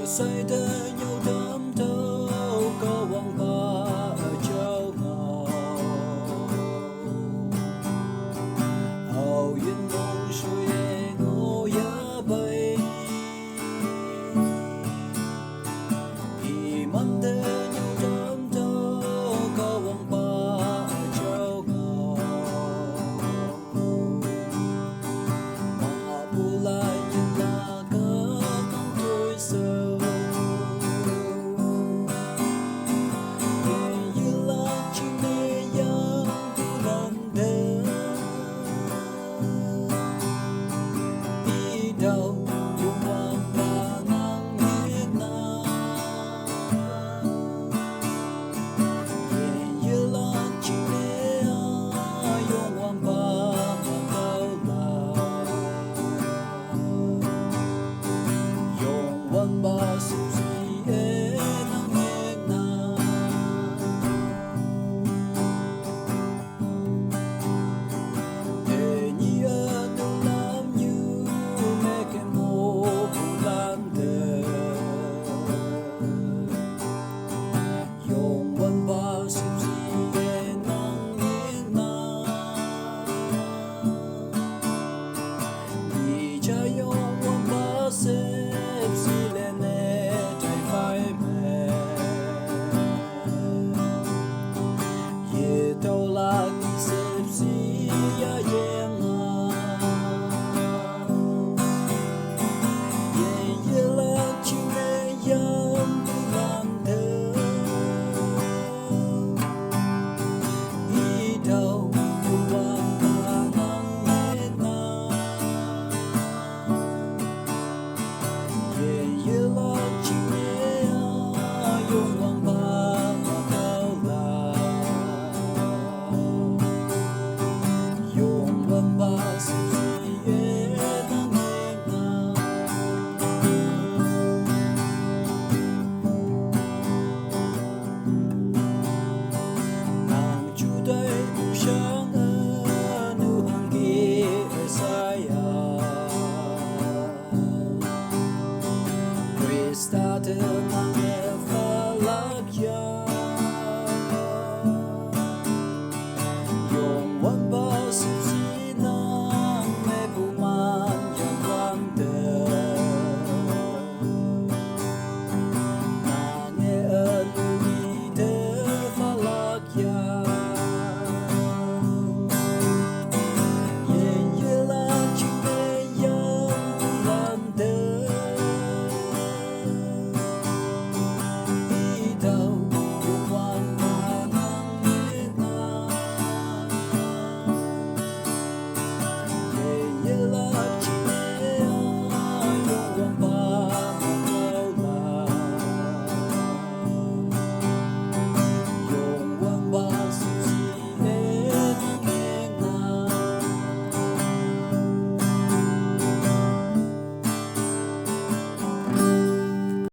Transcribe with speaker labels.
Speaker 1: say tơ nhau đắm thâu có vòng ba ở châu ngầu hầu yên mong suy ngô giá bay thì mắm tơ nhau đắm thâu có vòng ba ở châu ngầu mà bu lại như là cớ con tôi sâu đâu dùng hoàng và nắng nhẹ na về như là chỉ để dùng hoàng và đâu là dùng hoàng và sự gì nắng nhẹ na để như đâu làm như cái mô lan tờ dùng văn ba sự gì nắng nhẹ na đi cha dùng văn ba xếp xì lên nè trái phải mẹ ye đâu là đi xếp xì ya ye đâu dùng hoàng và nắng nhẹ na về như là chỉ để dùng hoàng và đâu là dùng hoàng và sự gì nắng nhẹ na nàng chủ đây sáng ở nụ hàng kia sai Krista thương nàng